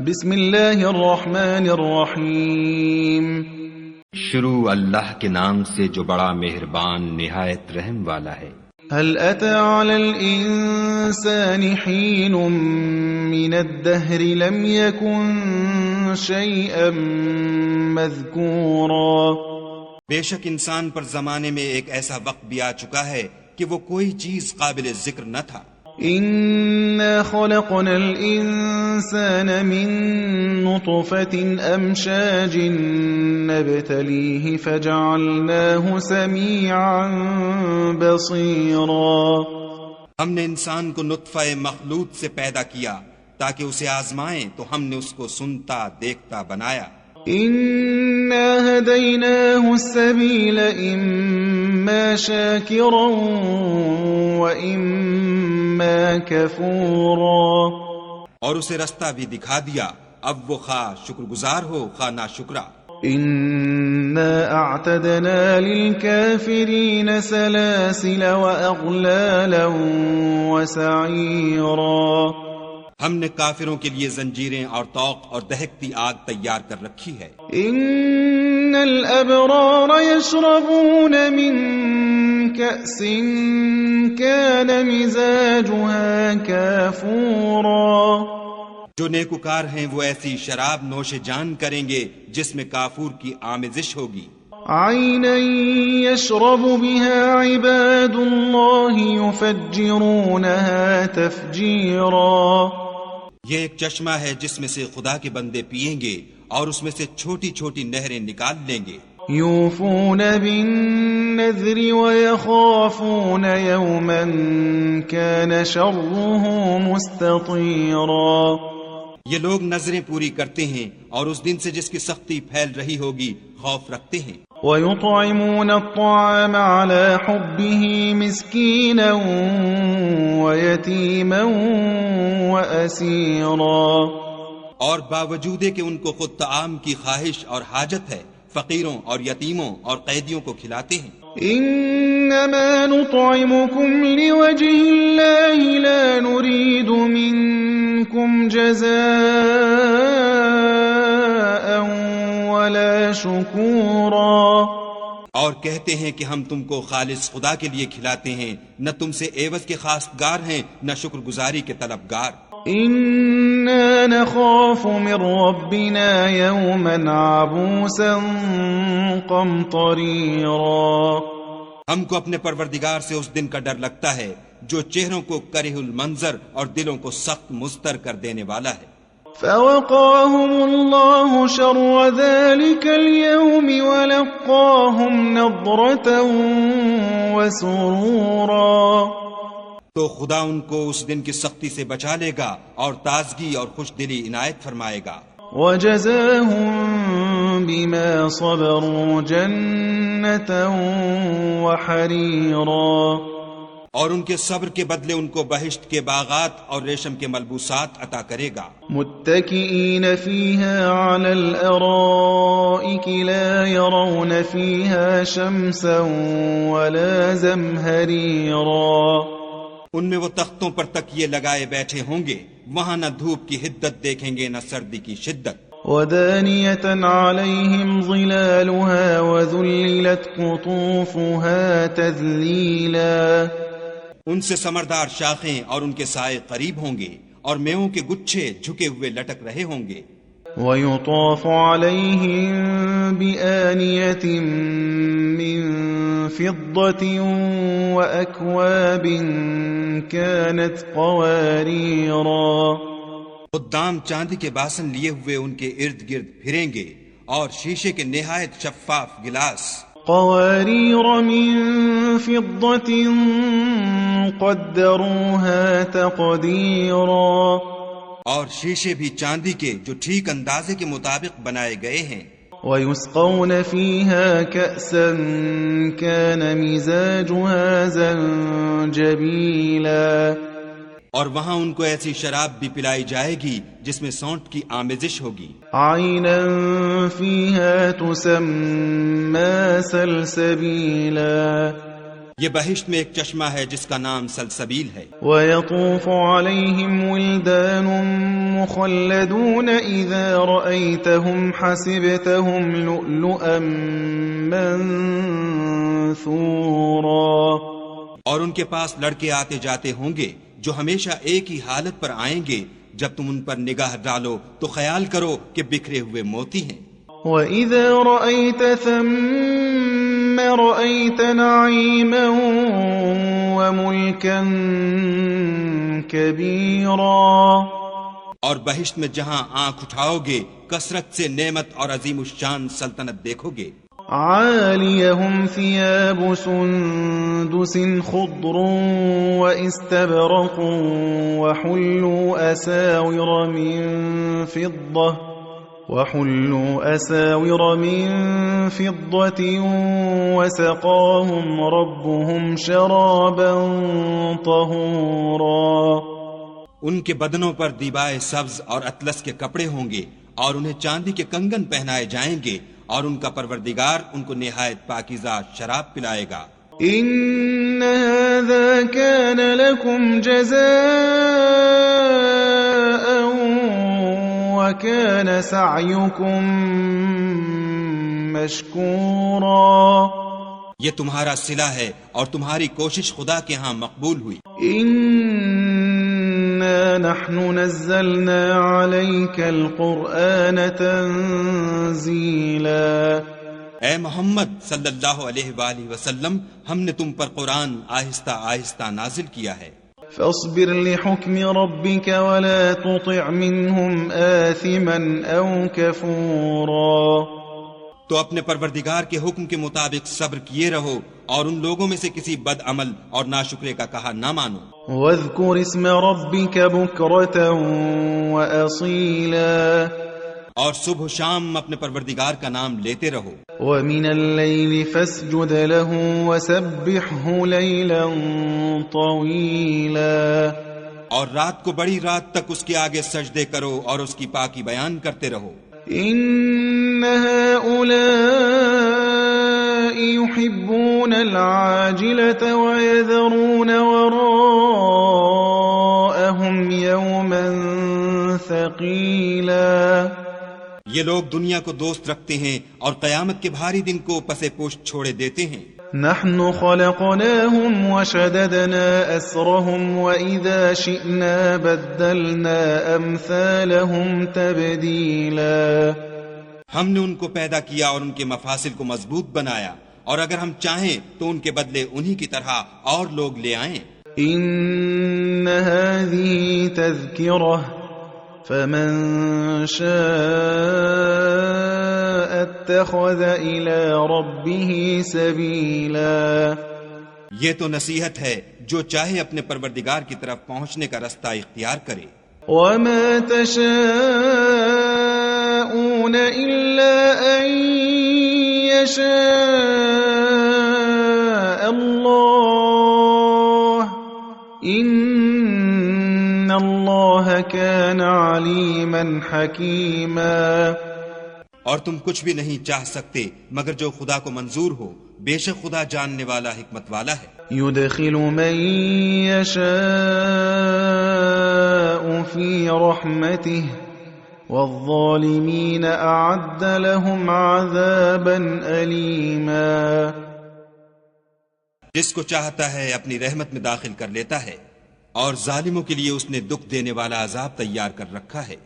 بسم اللہ الرحمن الرحیم شروع اللہ کے نام سے جو بڑا مہربان نہایت رحم والا ہے۔ هل أتى على الإنسان حين من الدهر لم يكن شيئا مذكورا۔ بے شک انسان پر زمانے میں ایک ایسا وقت بھی آ چکا ہے کہ وہ کوئی چیز قابل ذکر نہ تھا۔ إنا خلقنا الإنسان من نطفة أمشاج نبتليه فجعلناه سميعا بصيرا۔ ہم نے انسان کو نطفہ مخلوط سے پیدا کیا تاکہ اسے آزمائیں، تو ہم نے اس کو سنتا دیکھتا بنایا۔ إنا هديناه السبيل إما شاكرا وإما كفورا۔ اور اسے رستہ بھی دکھا دیا، اب وہ خواہ شکر گزار ہو خواہ ناشکرا۔ إنا أعتدنا للكافرين سلاسل وأغلالا وسعيرا۔ ہم نے کافروں کے لیے زنجیریں اور طوق اور دہکتی آگ تیار کر رکھی ہے۔ إن الأبرار يشربون من كأس كان مزاجها كافورا۔ جو نیکوکار ہیں وہ ایسی شراب نوش جان کریں گے جس میں کافور کی آمیزش ہوگی۔ عينا يشرب بها عباد الله يفجرونها تفجيرا۔ یہ ایک چشمہ ہے جس میں سے خدا کے بندے پیئیں گے اور اس میں سے چھوٹی چھوٹی نہریں نکال لیں گے۔ يوفون بالنذر ويخافون يوما كان شره مستطيرا۔ یہ لوگ نظریں پوری کرتے ہیں اور اس دن سے جس کی سختی پھیل رہی ہوگی خوف رکھتے ہیں۔ ويطعمون الطعام على حبه مسكينا ويتيما وأسيرا۔ اور باوجود کہ ان کو خود طعام کی خواہش اور حاجت ہے، فقیروں اور یتیموں اور قیدیوں کو کھلاتے ہیں۔ إنما نطعمكم لوجه الله لا نريد منكم جزاء ولا شكورا۔ اور کہتے ہیں کہ ہم تم کو خالص خدا کے لیے کھلاتے ہیں، نہ تم سے عوض کے خواستگار ہیں نہ شکر گزاری کے طلبگار۔ إنا نخاف من ربنا يوما عبوسا قمطريرا۔ ہم کو اپنے پروردگار سے اس دن کا ڈر لگتا ہے جو چہروں کو کرہ المنظر اور دلوں کو سخت مضطر کر دینے والا ہے۔ فوقاهم الله شر ذلك اليوم ولقاهم نضرة وسرورا۔ تو خدا ان کو اس دن کی سختی سے بچا لے گا اور تازگی اور خوش دلی عنایت فرمائے گا۔ وجزاهم بما صبروا جنة وحريرا۔ اور ان کے صبر کے بدلے ان کو بہشت کے باغات اور ریشم کے ملبوسات عطا کرے گا۔ متكئين فيها على الأرائك لا يرون فيها شمسا ولا زمهريرا۔ ان میں وہ تختوں پر تکیے لگائے بیٹھے ہوں گے، وہاں نہ دھوپ کی حدت دیکھیں گے نہ سردی کی شدت۔ ودانية عليهم ظلالها وذللت قطوفها تذليلا۔ ان سے ثمردار شاخیں اور ان کے سائے قریب ہوں گے اور میووں کے گچھے جھکے ہوئے لٹک رہے ہوں گے۔ ويطاف عليهم بآنية من فضة وأكواب كانت قواريرا۔ خدام چاندی کے باسن لیے ہوئے ان کے ارد گرد پھریں گے اور شیشے کے نہایت شفاف گلاس۔ قوارير من فضة قدروها تقديرا۔ اور شیشے بھی چاندی کے جو ٹھیک اندازے کے مطابق بنائے گئے ہیں۔ ويسقون فيها كأسا كان مزاجها زنجبيلا۔ اور وہاں ان کو ایسی شراب بھی پلائی جائے گی جس میں سونٹ کی آمیزش ہوگی۔ عينا فيها تسمى سلسبيلا۔ یہ بہشت میں ایک چشمہ ہے جس کا نام سلسبیل ہے، ويطوف عليهم ولدان مخلدون إذا رأيتهم حسبتهم لؤلؤا منثورا، اور ان کے پاس لڑکے آتے جاتے ہوں گے جو ہمیشہ ایک ہی حالت پر آئیں گے، جب تم ان پر نگاہ ڈالو تو خیال کرو کہ بکھرے ہوئے موتی ہیں، وَإِذَا رَأَيْتَ ثَمَّ رَأَيْتَ نَعِيمًا وَمُلْكًا كَبِيرًا، اور بہشت میں جہاں آنکھ اٹھاؤ گے کثرت سے نعمت اور عظیم الشان سلطنت دیکھو گے، عَالِيَهُمْ ثِيَابُ سُندُسٍ خُضْرٌ وَإِسْتَبْرَقٌ وَحُلُّوا أَسَاوِرَ مِن فِضَّةٍ وَسَقَاهُمْ رَبُّهُمْ شَرَابًا طَهُورًا۔ ان کے بدنوں پر دیبائے سبز اور اطلس کے کپڑے ہوں گے اور انہیں چاندی کے کنگن پہنائے جائیں گے، اور ان کا پروردگار ان کو نہایت پاکیزہ شراب پلائے گا۔ إِنَّ هَذَا كَانَ لَكُمْ جَزَاءً وَكَانَ سَعْيُكُمْ مَشْكُورًا، یہ تمہارا صلہ ہے اور تمہاری کوشش خدا کے ہاں مقبول ہوئی۔ إِنَّا نَحْنُ نَزَّلْنَا عَلَيْكَ الْقُرْآنَ تَنزِيلًا، اے محمد صلی اللہ علیہ وآلہ وسلم، ہم نے تم پر قرآن آہستہ آہستہ نازل کیا ہے۔ فاصبر لحكم ربك ولا تطع منهم آثما أو كفورا، تو اپنے پروردگار کے حکم کے مطابق صبر کیے رہو اور ان لوگوں میں سے کسی بد عمل اور ناشکرے کا کہا نہ مانو۔ واذكر اسم ربك بكرة وأصيلا، اور صبح و شام اپنے پروردگار کا نام لیتے رہو۔ ومن الليل فاسجد له وسبحه ليلا طويلا، اور رات کو بڑی رات تک اس کے آگے سجدے کرو اور اس کی پاکی بیان کرتے رہو۔ إن هؤلاء يحبون العاجلة ويذرون وراءهم يوما ثقيلا، یہ لوگ دنیا کو دوست رکھتے ہیں اور قیامت کے بھاری دن کو پس پشت چھوڑے دیتے ہیں۔ نحن خلقناهم وشددنا أسرهم وإذا شئنا بدلنا أمثالهم تبديلا، ہم نے ان کو پیدا کیا اور ان کے مفاصل کو مضبوط بنایا، اور اگر ہم چاہیں تو ان کے بدلے انہی کی طرح اور لوگ لے آئیں۔ إن هذه تذكرة فمن شاء اتخذ إلى ربه سبيلا، یہ تو نصیحت ہے، جو چاہے اپنے پروردگار کی طرف پہنچنے کا رستہ اختیار کرے۔ وما تشاءون إلا أن يشاء الله إن الله كان عليما حكيما، اور تم کچھ بھی نہیں چاہ سکتے مگر جو خدا کو منظور ہو، بے شک خدا جاننے والا حکمت والا ہے۔ يدخل من يشاء في رحمته والظالمين أعد لهم عذابا أليما، جس کو چاہتا ہے اپنی رحمت میں داخل کر لیتا ہے، اور ظالموں کے لیے اس نے دکھ دینے والا عذاب تیار کر رکھا ہے۔